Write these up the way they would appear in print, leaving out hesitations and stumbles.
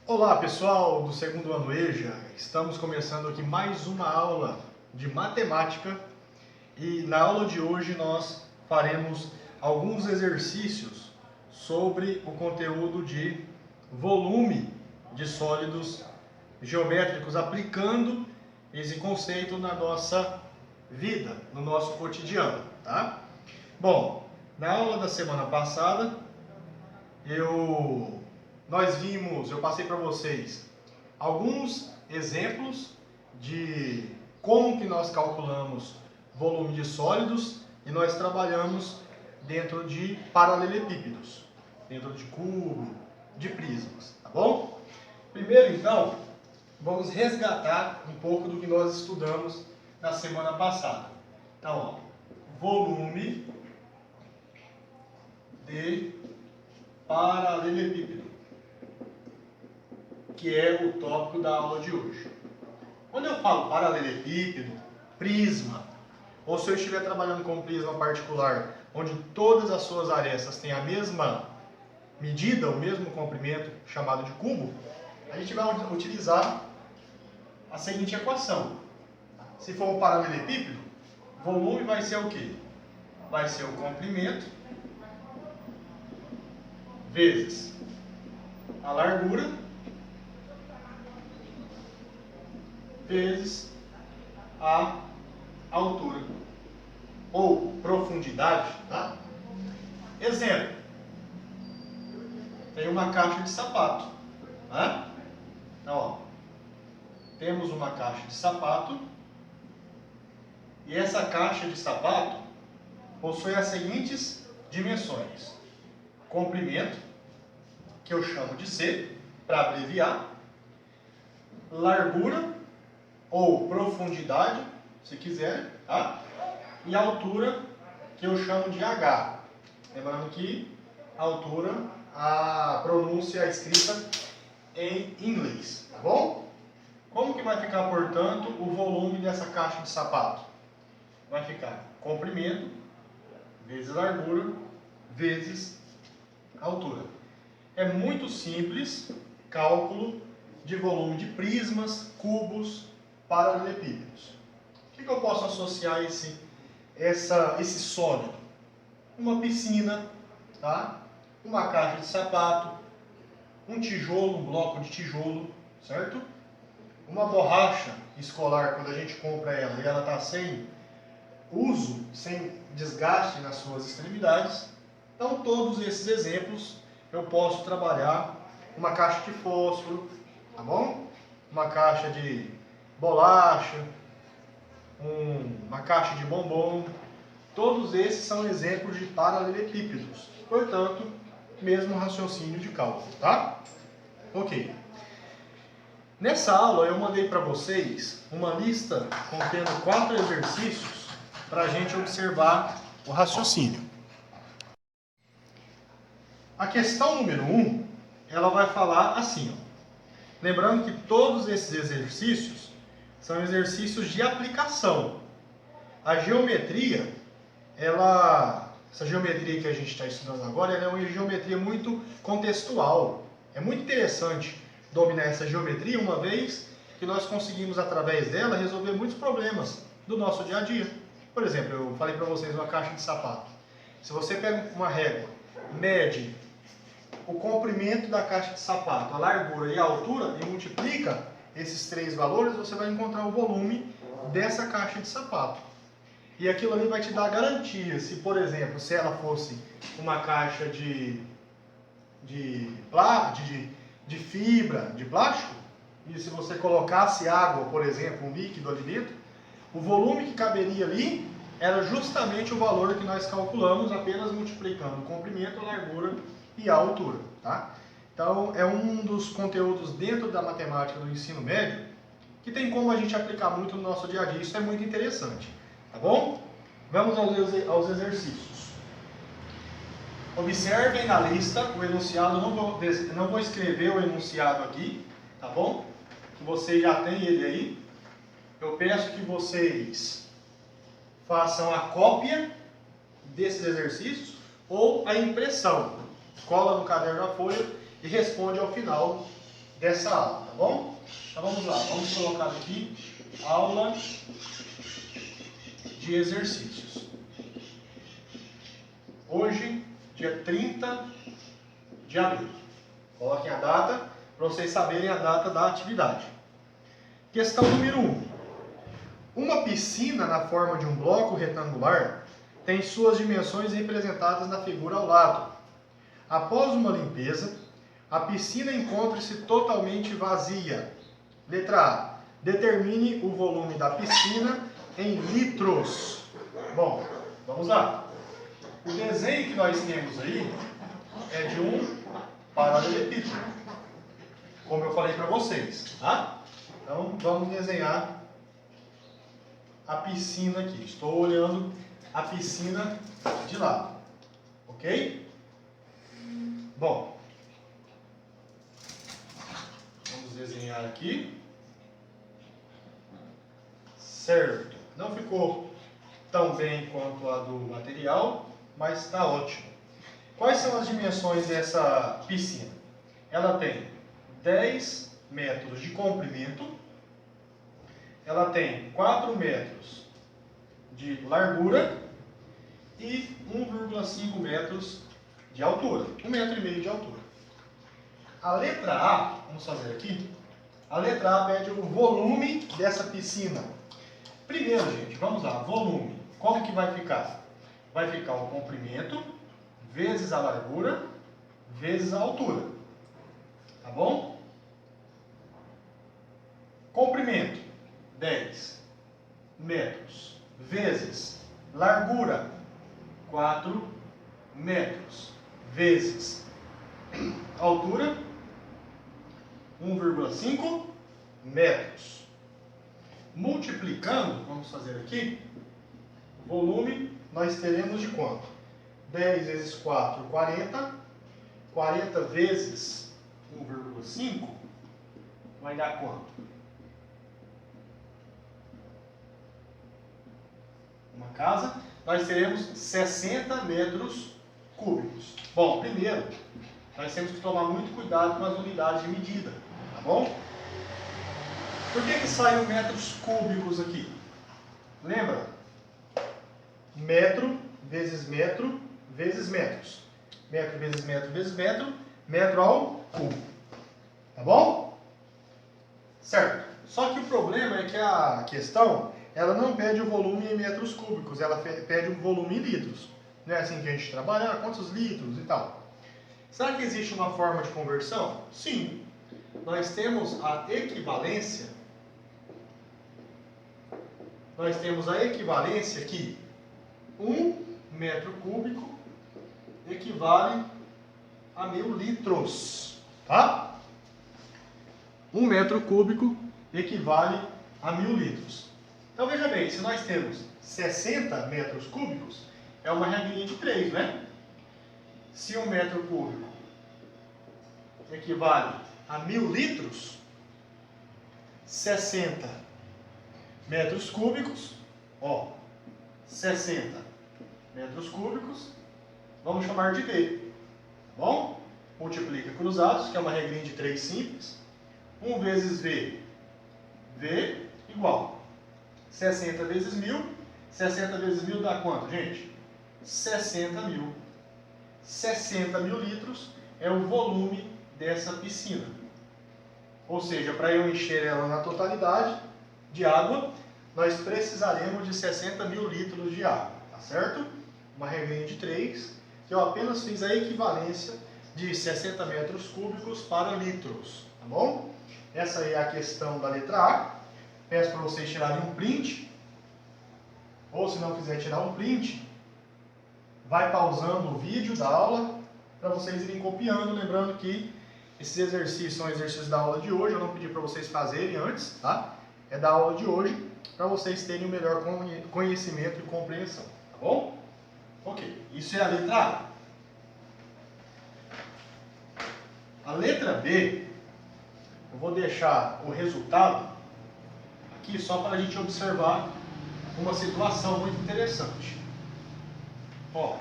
Olá pessoal do segundo ano EJA, estamos começando aqui mais uma aula de matemática e na aula de hoje nós faremos alguns exercícios sobre o conteúdo de volume de sólidos geométricos, aplicando esse conceito na nossa vida, no nosso cotidiano, tá? Bom, na aula da semana passada eu passei para vocês alguns exemplos de como que nós calculamos volume de sólidos e nós trabalhamos dentro de paralelepípedos, dentro de cubo, de prismas, tá bom? Primeiro, então, vamos resgatar um pouco do que nós estudamos na semana passada. Então, ó, volume de paralelepípedo, que é o tópico da aula de hoje. Quando eu falo paralelepípedo, prisma, ou se eu estiver trabalhando com um prisma particular, onde todas as suas arestas têm a mesma medida, o mesmo comprimento, chamado de cubo, a gente vai utilizar a seguinte equação. Se for um paralelepípedo, volume vai ser o quê? Vai ser o comprimento vezes a largura vezes a altura ou profundidade, tá? Exemplo, tem uma caixa de sapato, né? Então, ó, temos uma caixa de sapato e essa caixa de sapato possui as seguintes dimensões: comprimento, que eu chamo de C, para abreviar, largura ou profundidade, se quiser, tá? E altura, que eu chamo de H. Lembrando que a altura, a pronúncia é escrita em inglês, tá bom? Como que vai ficar, portanto, o volume dessa caixa de sapato? Vai ficar comprimento vezes largura vezes altura. É muito simples, cálculo de volume de prismas, cubos, paralelepípedos. O que eu posso associar esse sólido? Uma piscina, tá? Uma caixa de sapato, um tijolo, um bloco de tijolo, certo? Uma borracha escolar, quando a gente compra ela e ela está sem uso, sem desgaste nas suas extremidades. Então, todos esses exemplos eu posso trabalhar uma caixa de fósforo, tá bom? Uma caixa de bolacha, uma caixa de bombom. Todos esses são exemplos de paralelepípedos. Portanto, mesmo raciocínio de cálculo, tá? Ok. Nessa aula eu mandei para vocês uma lista contendo 4 exercícios para a gente observar o raciocínio. A questão número 1, ela vai falar assim, ó. Lembrando que todos esses exercícios são exercícios de aplicação. A geometria, essa geometria que a gente está estudando agora, ela é uma geometria muito contextual. É muito interessante dominar essa geometria, uma vez que nós conseguimos, através dela, resolver muitos problemas do nosso dia a dia. Por exemplo, eu falei para vocês uma caixa de sapato. Se você pega uma régua, mede o comprimento da caixa de sapato, a largura e a altura, e multiplica esses 3 valores, você vai encontrar o volume dessa caixa de sapato. E aquilo ali vai te dar garantia. Se, por exemplo, se ela fosse uma caixa de fibra, de plástico, e se você colocasse água, por exemplo, um líquido ali dentro, o volume que caberia ali era justamente o valor que nós calculamos, apenas multiplicando o comprimento, a largura e a altura, tá? Então, é um dos conteúdos dentro da matemática do ensino médio que tem como a gente aplicar muito no nosso dia a dia. Isso é muito interessante, tá bom? Vamos aos exercícios. Observem na lista o enunciado, não vou escrever o enunciado aqui, tá bom? Que vocês já têm ele aí. Eu peço que vocês façam a cópia desses exercícios ou a impressão. Cola no caderno a folha e responde ao final dessa aula, tá bom? Então vamos lá, vamos colocar aqui aula de exercícios. Hoje, dia 30 de abril. Coloquem a data para vocês saberem a data da atividade. Questão número 1. Uma piscina na forma de um bloco retangular tem suas dimensões representadas na figura ao lado. Após uma limpeza, a piscina encontra-se totalmente vazia. Letra A. Determine o volume da piscina em litros. Bom, vamos lá. O desenho que nós temos aí é de um paralelepípedo, como eu falei para vocês, tá? Então, vamos desenhar a piscina aqui. Estou olhando a piscina de lado, ok? Bom, vamos desenhar aqui. Certo. Não ficou tão bem quanto a do material, mas está ótimo. Quais são as dimensões dessa piscina? Ela tem 10 metros de comprimento, ela tem 4 metros de largura e 1,5 metros de altura, 1,5 metro de altura. A letra A, vamos fazer aqui, a letra A pede o volume dessa piscina. Primeiro, gente, vamos lá, volume, como que vai ficar? Vai ficar o comprimento vezes a largura vezes a altura, tá bom? Comprimento, 10 metros, vezes largura, 4 metros, vezes altura, 1,5 metros. Multiplicando, vamos fazer aqui, volume, nós teremos de quanto? 10 vezes 4, 40. 40 vezes 1,5 vai dar quanto? Uma casa, nós teremos 60 metros cúbicos. Bom, primeiro, nós temos que tomar muito cuidado com as unidades de medida, tá bom? Por que saem metros cúbicos aqui? Lembra? Metro vezes metro vezes metros. Metro vezes metro vezes metro, metro ao cubo. Tá bom? Certo. Só que o problema é que a questão, ela não pede o volume em metros cúbicos, ela pede o volume em litros. Não é assim que a gente trabalha? Quantos litros e tal. Será que existe uma forma de conversão? Sim. Nós temos a equivalência. Nós temos a equivalência que 1 metro cúbico equivale a 1000 litros, tá? 1 metro cúbico equivale a 1000 litros. Então veja bem, se nós temos 60 metros cúbicos, é uma regrinha de 3, né? Se 1 metro cúbico equivale a 1000 litros, 60 metros cúbicos, ó, 60 metros cúbicos, vamos chamar de V, tá bom? Multiplica cruzados, que é uma regrinha de 3 simples. 1 vezes V, V igual 60 vezes 1000. 60 vezes 1000 dá quanto, gente? 60 mil. 60 mil litros é o volume dessa piscina. Ou seja, para eu encher ela na totalidade de água, nós precisaremos de 60 mil litros de água, tá certo? Uma regrinha de 3, que eu apenas fiz a equivalência de 60 metros cúbicos para litros, tá bom? Essa é a questão da letra A. Peço para vocês tirarem um print, ou se não quiser tirar um print, vai pausando o vídeo da aula para vocês irem copiando, lembrando que esses exercícios são exercícios da aula de hoje, eu não pedi para vocês fazerem antes, tá? É da aula de hoje, para vocês terem o melhor conhecimento e compreensão, tá bom? Ok, isso é a letra A. A letra B, eu vou deixar o resultado aqui só para a gente observar uma situação muito interessante. Ó,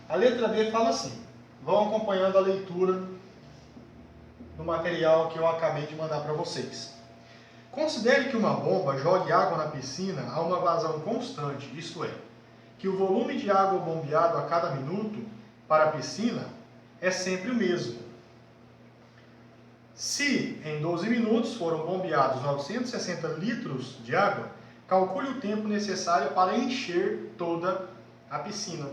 a letra B fala assim, vão acompanhando a leitura no material que eu acabei de mandar para vocês. Considere que uma bomba jogue água na piscina a uma vazão constante, isto é, que o volume de água bombeado a cada minuto para a piscina é sempre o mesmo. Se em 12 minutos foram bombeados 960 litros de água, calcule o tempo necessário para encher toda a piscina.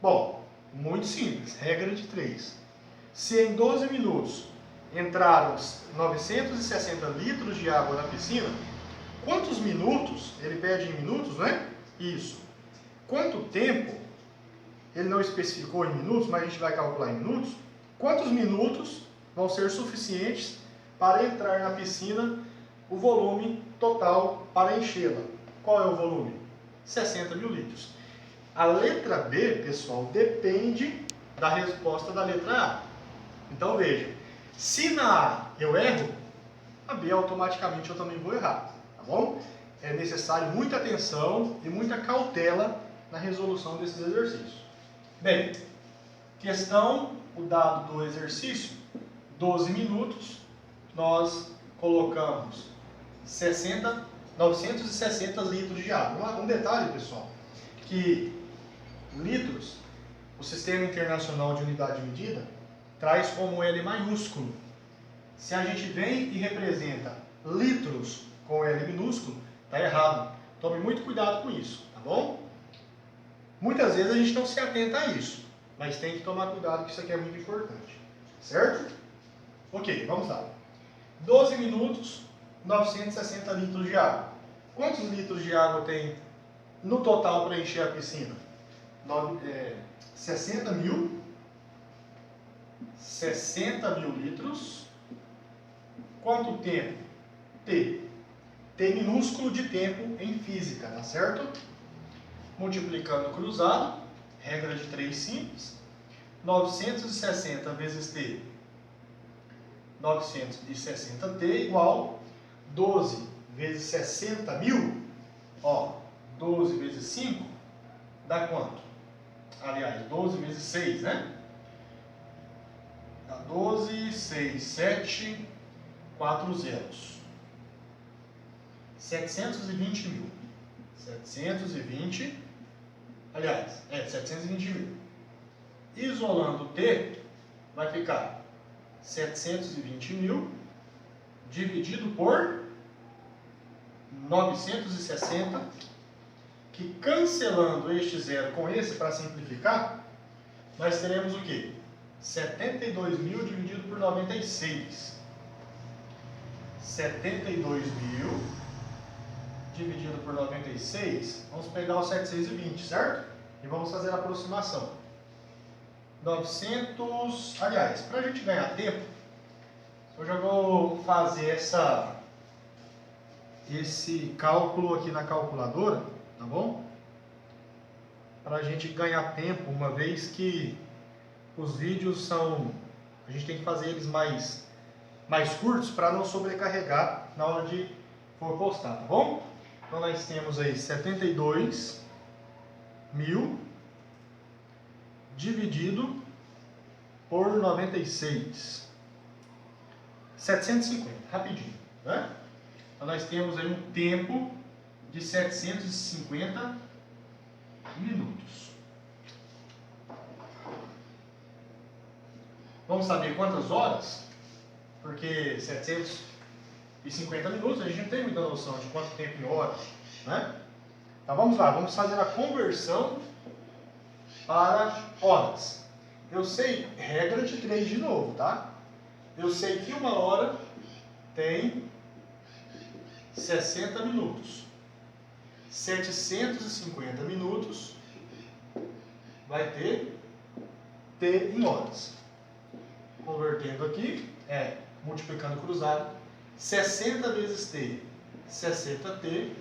Bom, muito simples, regra de 3. Se em 12 minutos entraram 960 litros de água na piscina, quantos minutos, ele pede em minutos, né? Isso. Quanto tempo, ele não especificou em minutos, mas a gente vai calcular em minutos, quantos minutos vão ser suficientes para entrar na piscina o volume total para enchê-la. Qual é o volume? 60 mil litros. A letra B, pessoal, depende da resposta da letra A. Então veja, se na A eu erro, a B automaticamente eu também vou errar, tá bom? É necessário muita atenção e muita cautela na resolução desses exercícios. Bem, questão, o dado do exercício, 12 minutos, nós colocamos 960 litros de água. Um detalhe, pessoal, que litros, o Sistema Internacional de Unidade de Medida, traz como L maiúsculo. Se a gente vem e representa litros com L minúsculo, está errado. Tome muito cuidado com isso, tá bom? Muitas vezes a gente não se atenta a isso, mas tem que tomar cuidado que isso aqui é muito importante, certo? Ok, vamos lá. 12 minutos, 960 litros de água. Quantos litros de água tem no total para encher a piscina? 60 mil litros. Quanto tempo? T. T minúsculo de tempo em física, tá certo? Multiplicando cruzado, regra de 3 simples. 960 vezes T, 960T igual 12 vezes 60 mil, ó, 12 vezes 5 dá quanto? Aliás, 12 vezes 6, né? Dá 12, 6, 7, 4 zeros. 720 mil. 720, aliás, 720 mil. Isolando T, vai ficar 720 mil dividido por 960, que cancelando este zero com esse para simplificar, nós teremos o quê? 72 mil dividido por 96. 72 mil dividido por 96, vamos pegar o 720, certo? E vamos fazer a aproximação. 900, aliás, para a gente ganhar tempo, eu já vou fazer esse cálculo aqui na calculadora, tá bom? Para a gente ganhar tempo, uma vez que os vídeos a gente tem que fazer eles mais curtos para não sobrecarregar na hora de for postar, tá bom? Então nós temos aí 72 mil dividido por 96. 750, rapidinho, né? Então nós temos aí um tempo de 750 minutos. Vamos saber quantas horas? Porque 750 minutos a gente não tem muita noção de quanto tempo em horas, né? Então vamos lá, vamos fazer a conversão para horas. Eu sei, regra de 3 de novo, tá? Eu sei que uma hora tem 60 minutos. 750 minutos vai ter T em horas. Convertendo aqui, multiplicando cruzado, 60 vezes T, 60T,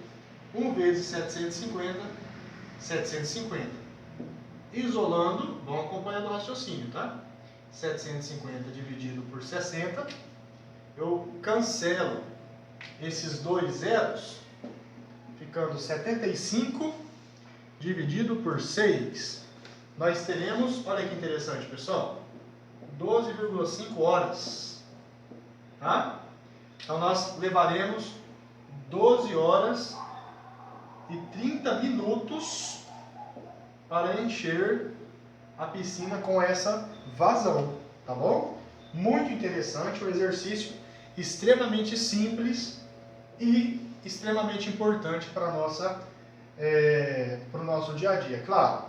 1 vezes 750, 750. Isolando, vamos acompanhando o raciocínio, tá? 750 dividido por 60, eu cancelo esses dois zeros, ficando 75 dividido por 6. Nós teremos, olha que interessante, pessoal, 12,5 horas. Tá? Então nós levaremos 12 horas e 30 minutos para encher a piscina com essa vazão, tá bom? Muito interessante, um exercício extremamente simples e extremamente importante para o nosso dia a dia. Claro,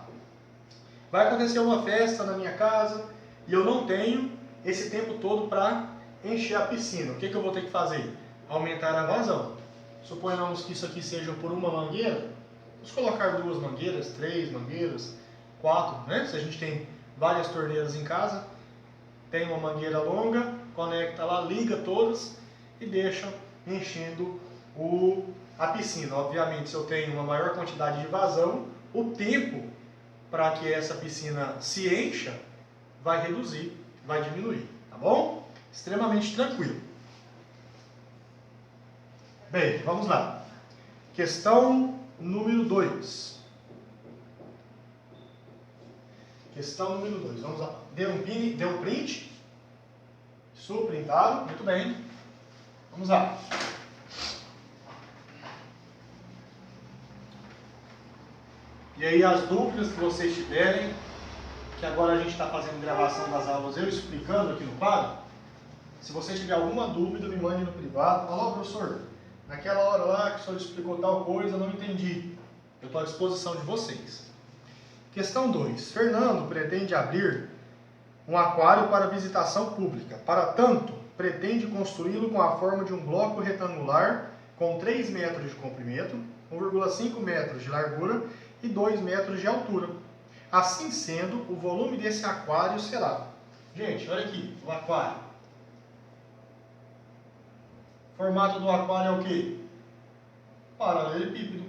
vai acontecer uma festa na minha casa e eu não tenho esse tempo todo para encher a piscina. O que eu vou ter que fazer? Aumentar a vazão. Suponhamos que isso aqui seja por uma mangueira. Vamos colocar 2 mangueiras, 3 mangueiras, 4, né? Se a gente tem várias torneiras em casa, tem uma mangueira longa, conecta lá, liga todas e deixa enchendo a piscina. Obviamente, se eu tenho uma maior quantidade de vazão, o tempo para que essa piscina se encha vai reduzir, vai diminuir, tá bom? Extremamente tranquilo. Bem, vamos lá. Questão número 2. Questão número 2. Vamos lá. Deu um print? Isso, printado. Muito bem. Vamos lá. E aí as dúvidas que vocês tiverem, que agora a gente está fazendo gravação das aulas, eu explicando aqui no quadro, se você tiver alguma dúvida, me mande no privado. Fala, professor, naquela hora lá que o senhor explicou tal coisa, eu não entendi. Eu estou à disposição de vocês. Questão 2. Fernando pretende abrir um aquário para visitação pública. Para tanto, pretende construí-lo com a forma de um bloco retangular com 3 metros de comprimento, 1,5 metros de largura e 2 metros de altura. Assim sendo, o volume desse aquário será... Gente, olha aqui, o aquário. O formato do aquário é o quê? Paralelepípedo.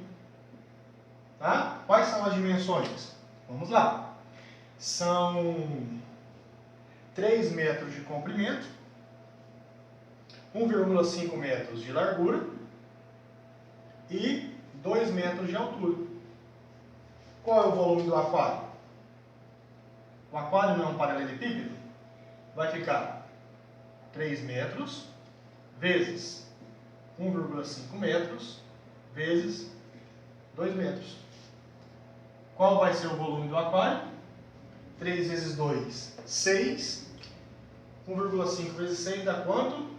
Tá? Quais são as dimensões? Vamos lá. São 3 metros de comprimento, 1,5 metros de largura e 2 metros de altura. Qual é o volume do aquário? O aquário não é um paralelepípedo? Vai ficar 3 metros vezes 1,5 metros vezes 2 metros. Qual vai ser o volume do aquário? 3 vezes 2, 6. 1,5 vezes 6 dá quanto?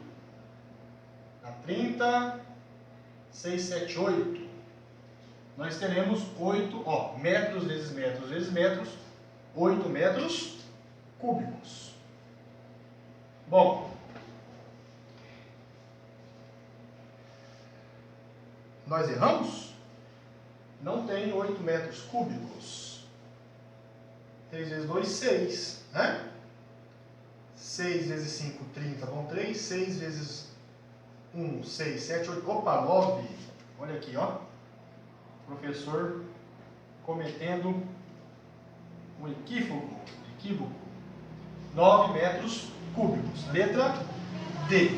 Dá 30. 6, 7, 8. Nós teremos 8, metros vezes metros vezes metros, 8 metros cúbicos. Bom, nós erramos? Não tem 8 metros cúbicos. 3 vezes 2, 6, né? 6 vezes 5, 30, vão 3. 6 vezes 1, 6, 7, 8, 9. Olha aqui, ó. Professor cometendo um equívoco. 9 metros cúbicos. Letra D.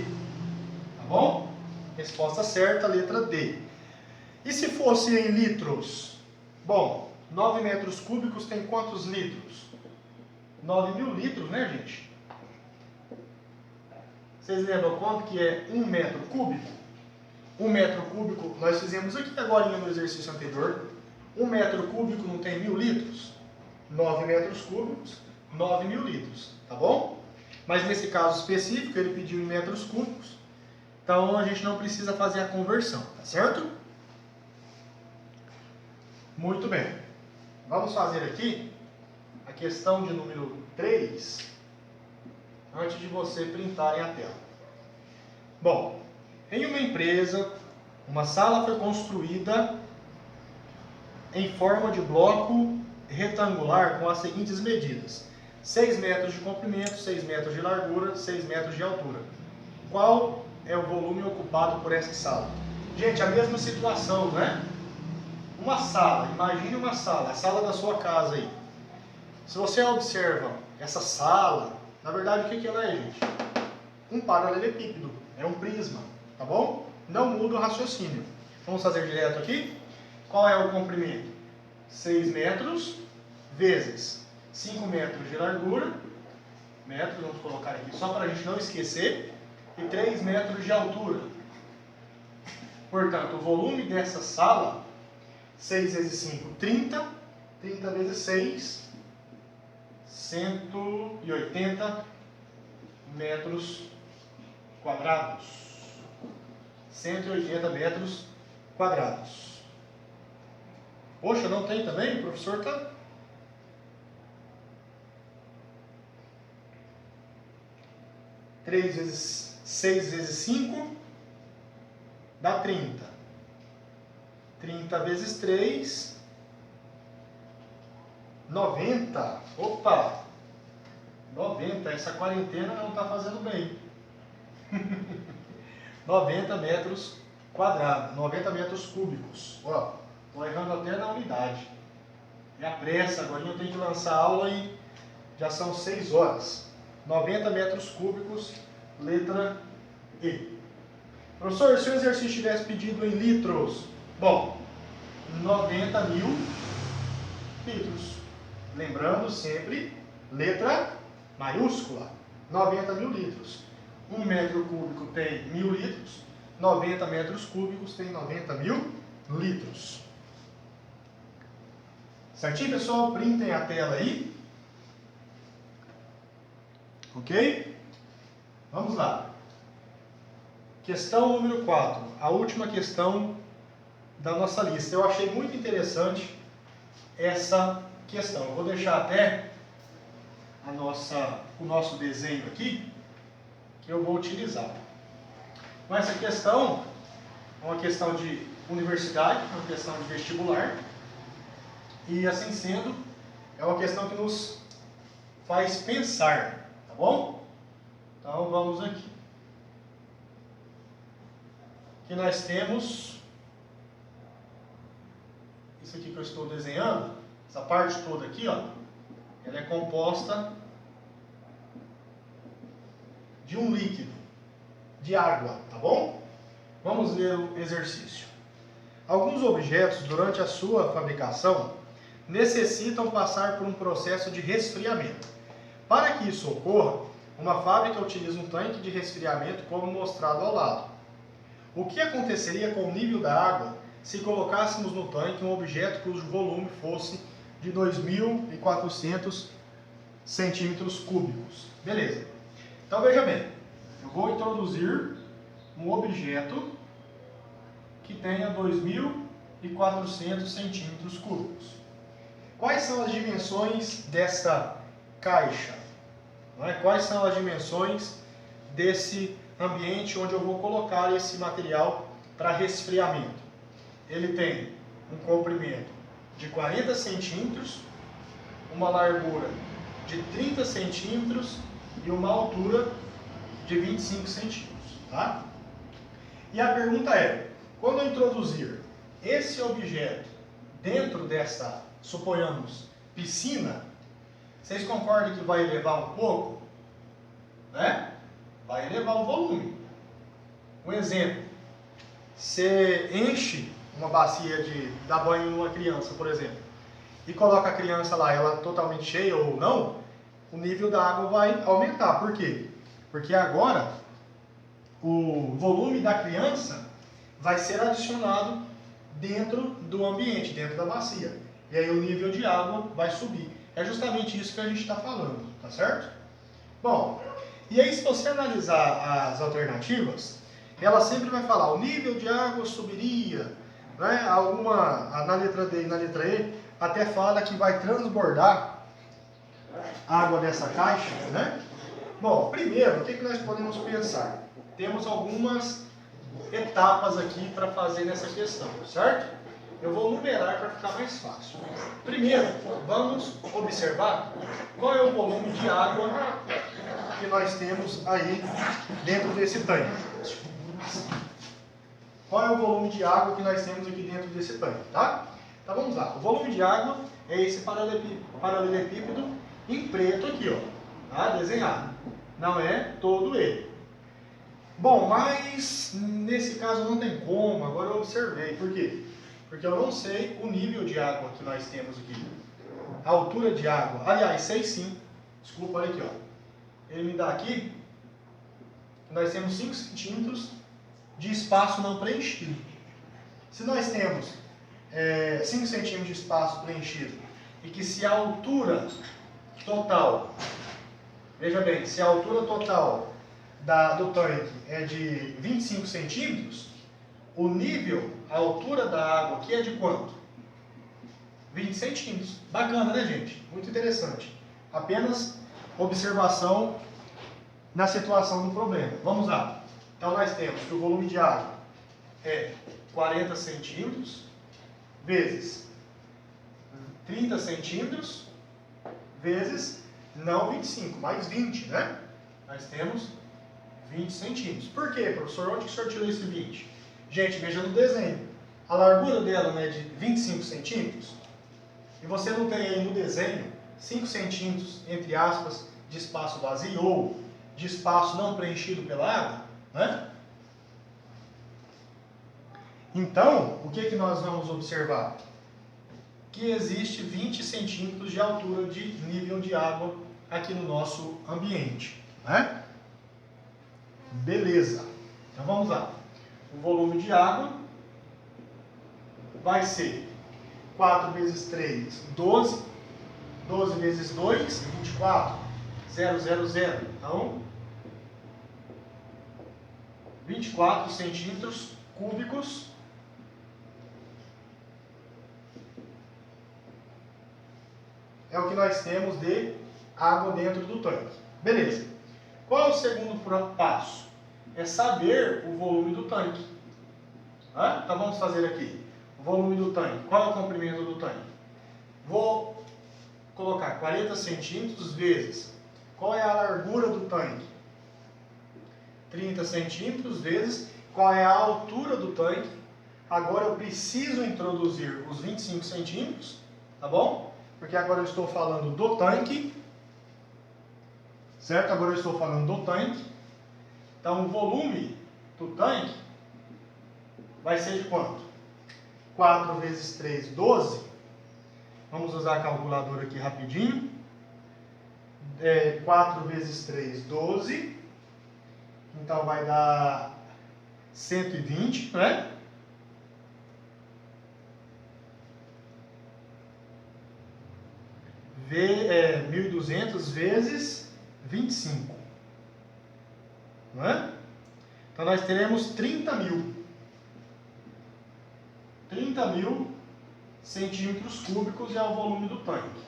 Tá bom? Resposta certa, letra D. E se fosse em litros? Bom, 9 metros cúbicos tem quantos litros? 9.000 litros, né, gente? Vocês lembram quanto que é 1 metro cúbico? 1 metro cúbico, nós fizemos aqui agora no exercício anterior. 1 metro cúbico não tem 1.000 litros? 9 metros cúbicos, 9.000 litros, tá bom? Mas nesse caso específico, ele pediu em metros cúbicos, então a gente não precisa fazer a conversão, tá certo? Muito bem. Vamos fazer aqui a questão de número 3, antes de você printarem a tela. Bom, em uma empresa, uma sala foi construída em forma de bloco retangular com as seguintes medidas: 6 metros de comprimento, 6 metros de largura, 6 metros de altura. Qual é o volume ocupado por essa sala? Gente, a mesma situação, né? Uma sala, imagine uma sala, a sala da sua casa aí. Se você observa essa sala, na verdade o que ela é, gente? Um paralelepípedo, é um prisma, tá bom? Não muda o raciocínio. Vamos fazer direto aqui? Qual é o comprimento? 6 metros vezes 5 metros de largura, metros, vamos colocar aqui só para a gente não esquecer, e 3 metros de altura. Portanto, o volume dessa sala, 6 vezes 5, 30. 30 vezes 6, 180 metros quadrados. 180 metros quadrados. Poxa, não tem também? O professor está... Seis vezes 5 dá 30. 30 vezes 3, 90. Opa! 90. Essa quarentena não está fazendo bem. 90 metros quadrados. 90 metros cúbicos. Ó, estou errando até na unidade. É a pressa. Agora eu tenho que lançar a aula e já são 6 horas. 90 metros cúbicos, letra E. Professor, se o exercício tivesse pedido em litros, bom, 90 mil litros. Lembrando sempre, letra maiúscula, 90 mil litros. 1 metro cúbico tem 1000 litros, 90 metros cúbicos tem 90 mil litros. Certinho, pessoal? Printem a tela aí. Ok? Vamos lá. Questão número 4. A última questão da nossa lista. Eu achei muito interessante essa questão. Eu vou deixar até o nosso desenho aqui, que eu vou utilizar. Mas essa questão é uma questão de universidade, uma questão de vestibular. E assim sendo, é uma questão que nos faz pensar. Tá bom? Então vamos aqui. Aqui nós temos isso aqui que eu estou desenhando, essa parte toda aqui, ó, ela é composta de um líquido, de água, tá bom? Vamos ver o exercício. Alguns objetos, durante a sua fabricação, necessitam passar por um processo de resfriamento. Para que isso ocorra, uma fábrica utiliza um tanque de resfriamento como mostrado ao lado. O que aconteceria com o nível da água se colocássemos no tanque um objeto cujo volume fosse de 2.400 centímetros cúbicos? Beleza. Então veja bem, eu vou introduzir um objeto que tenha 2.400 centímetros cúbicos. Quais são as dimensões dessa caixa? Quais são as dimensões desse ambiente onde eu vou colocar esse material para resfriamento? Ele tem um comprimento de 40 centímetros, uma largura de 30 centímetros e uma altura de 25 centímetros. Tá? E a pergunta é, quando eu introduzir esse objeto dentro dessa, suponhamos, piscina, vocês concordam que vai elevar um pouco? Né? Vai elevar o volume. Um exemplo, você enche uma bacia de dar banho numa criança, por exemplo, e coloca a criança lá, ela totalmente cheia ou não, o nível da água vai aumentar. Por quê? Porque agora o volume da criança vai ser adicionado dentro do ambiente, dentro da bacia. E aí o nível de água vai subir. É justamente isso que a gente está falando, tá certo? Bom, e aí se você analisar as alternativas, ela sempre vai falar o nível de água subiria, né? Na letra D e na letra E, até fala que vai transbordar água dessa caixa, né? Bom, primeiro, o que nós podemos pensar? Temos algumas etapas aqui para fazer nessa questão, certo? Eu vou numerar para ficar mais fácil. Primeiro, vamos observar qual é o volume de água que nós temos aí dentro desse tanque. Qual é o volume de água que nós temos aqui dentro desse tanque, tá? Então vamos lá. O volume de água é esse paralelepípedo em preto aqui, ó, tá? Desenhado. Não é todo ele. Bom, mas nesse caso não tem como, agora eu observei. Por quê? Porque eu não sei o nível de água que nós temos aqui. A altura de água. Aliás, sei sim. Desculpa, olha aqui, ó. Ele me dá aqui Nós temos 5 centímetros de espaço não preenchido. Se nós temos 5 centímetros de espaço preenchido e que se a altura total, veja bem, se a altura total do tanque é de 25 centímetros, o nível, a altura da água aqui é de quanto? 20 centímetros. Bacana, né, gente? Muito interessante. Apenas observação na situação do problema. Vamos lá. Então, nós temos que o volume de água é 40 centímetros vezes 30 centímetros vezes, não 25, mais 20, né? Nós temos 20 centímetros. Por quê, professor? Onde que o senhor tirou esse 20? Gente, veja no desenho. A largura dela, né, é de 25 centímetros. E você não tem aí no desenho 5 centímetros, entre aspas, de espaço vazio ou de espaço não preenchido pela água, né? Então, o que nós vamos observar? Que existe 20 centímetros de altura de nível de água aqui no nosso ambiente, né? Beleza. Então vamos lá. O volume de água vai ser 4 vezes 3, 12. 12 vezes 2, 24. 0, 0, 0. Então, 24 centímetros cúbicos é o que nós temos de água dentro do tanque. Beleza. Qual é o segundo passo? É saber o volume do tanque. Então vamos fazer aqui. O volume do tanque. Qual é o comprimento do tanque? Vou colocar 40 centímetros vezes. Qual é a largura do tanque? 30 centímetros vezes. Qual é a altura do tanque? Agora eu preciso introduzir os 25 centímetros. Tá bom? Porque agora eu estou falando do tanque. Certo? Agora eu estou falando do tanque. Então o volume do tanque vai ser de quanto? 4 vezes 3, 12. Vamos usar a calculadora aqui rapidinho. 4 vezes 3, 12. Então vai dar 120, né? V 1.200 vezes 25. Não é? Então nós teremos 30 mil. 30 mil centímetros cúbicos é o volume do tanque.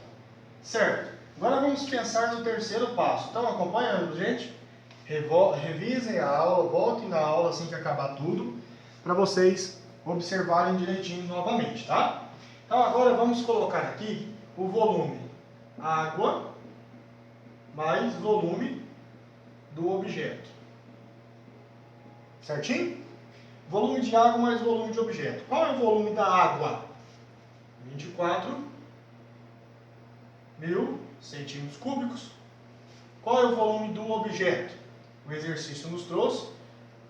Certo? Agora vamos pensar no terceiro passo. Então acompanhando, gente. Revisem a aula, voltem na aula assim que acabar tudo, para vocês observarem direitinho novamente, tá? Então agora vamos colocar aqui o volume água mais volume do objeto. Certinho? Volume de água mais volume de objeto. Qual é o volume da água? 24 mil centímetros cúbicos. Qual é o volume do objeto? O exercício nos trouxe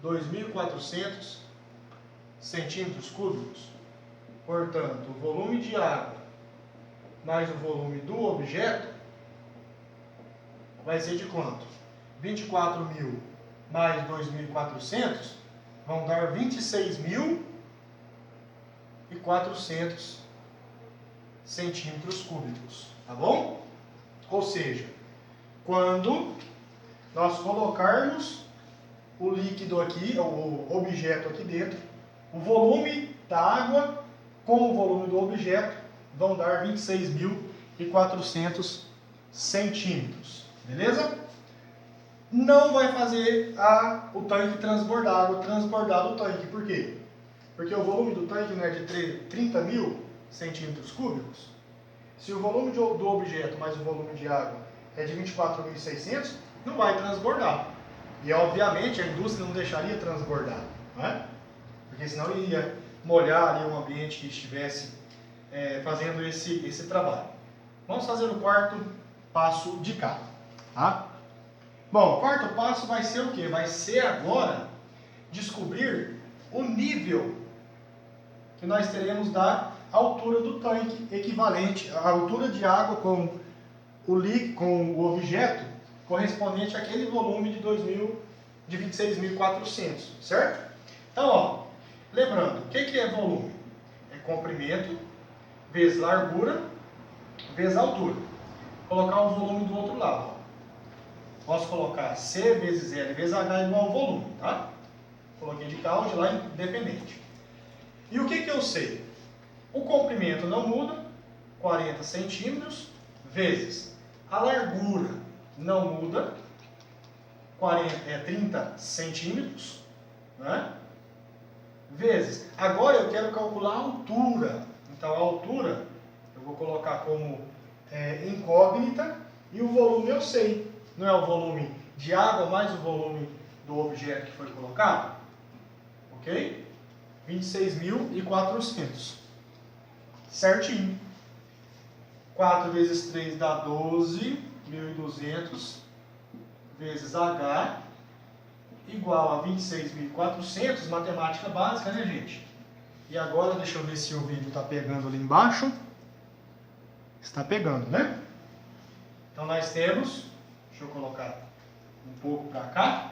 2.400 centímetros cúbicos. Portanto, o volume de água mais o volume do objeto vai ser de quanto? 24.000 mais 2.400 vão dar 26.400 centímetros cúbicos. Tá bom? Ou seja, quando nós colocarmos o líquido aqui, o objeto aqui dentro, o volume da água com o volume do objeto vão dar 26.400 centímetros. Beleza? Não vai fazer o tanque transbordar, a água transbordar do tanque. Por quê? Porque o volume do tanque não é de 30 mil centímetros cúbicos. Se o volume do objeto mais o volume de água é de 24.600, não vai transbordar. E obviamente a indústria não deixaria transbordar, não é? Porque senão iria molhar ali um ambiente que estivesse fazendo esse trabalho. Vamos fazer o quarto passo de cá. Tá? Bom, o quarto passo vai ser o quê? Vai ser agora descobrir o nível que nós teremos da altura do tanque, equivalente à altura de água com o objeto correspondente àquele volume de 2.400 de 26.400, certo? Então, ó, lembrando, o que é volume? É comprimento vezes largura vezes altura. Vou colocar o volume do outro lado, ó. Posso colocar C vezes L vezes H igual ao volume, tá? Coloquei de cá ou de lá, independente. E o que eu sei? O comprimento não muda, 40 centímetros, vezes a largura não muda, 30 centímetros, né? Vezes. Agora eu quero calcular a altura. Então a altura eu vou colocar como incógnita e o volume eu sei. Não é o volume de água mais o volume do objeto que foi colocado? Ok? 26.400. Certinho. 4 vezes 3 dá 12.200 vezes H igual a 26.400, matemática básica, né, gente? E agora, deixa eu ver se o vídeo está pegando ali embaixo. Está pegando, né? Então, nós temos, deixa eu colocar um pouco para cá,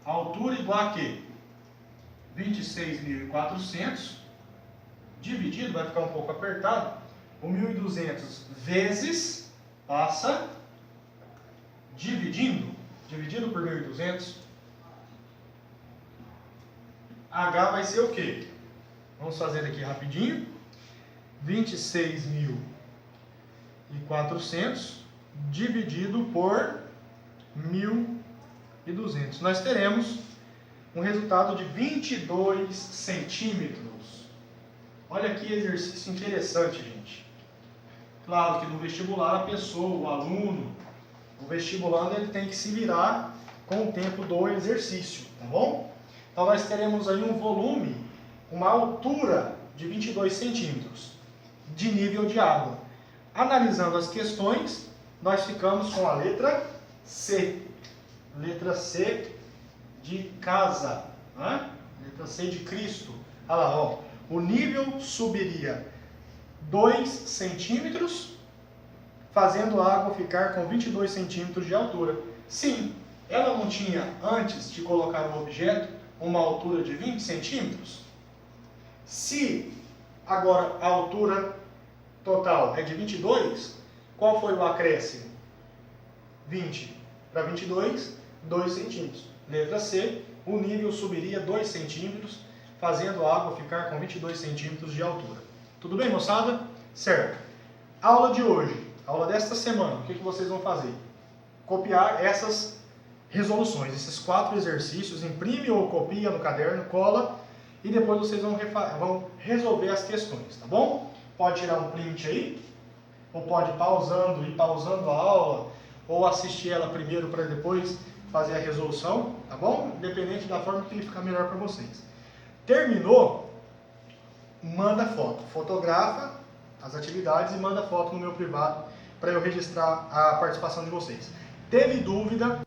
a altura igual a quê? 26.400 dividido, vai ficar um pouco apertado, o 1.200 vezes, passa, dividindo por 1.200, H vai ser o quê? Vamos fazer aqui rapidinho. 26.400 dividido por 1.200. Nós teremos um resultado de 22 centímetros. Olha que exercício interessante, gente. Claro que no vestibular a pessoa, o aluno, o vestibulando, ele tem que se virar com o tempo do exercício, tá bom? Então nós teremos aí um volume, uma altura de 22 centímetros de nível de água. Analisando as questões, nós ficamos com a letra C. Letra C de casa, né? Letra C de Cristo. Olha lá, ó. O nível subiria 2 centímetros, fazendo a água ficar com 22 centímetros de altura. Sim, ela não tinha, antes de colocar o objeto, uma altura de 20 centímetros? Se agora a altura total é de 22, qual foi o acréscimo? 20 para 22, 2 centímetros. Letra C, o nível subiria 2 centímetros, fazendo a água ficar com 22 centímetros de altura. Tudo bem, moçada? Certo. Aula de hoje, aula desta semana, o que vocês vão fazer? Copiar essas resoluções, esses 4 exercícios, imprime ou copia no caderno, cola, e depois vocês vão resolver as questões, tá bom? Pode tirar um print aí, ou pode ir pausando a aula, ou assistir ela primeiro para depois fazer a resolução, tá bom? Independente da forma que ficar melhor para vocês. Terminou, manda foto, fotografa as atividades e manda foto no meu privado para eu registrar a participação de vocês. Teve dúvida?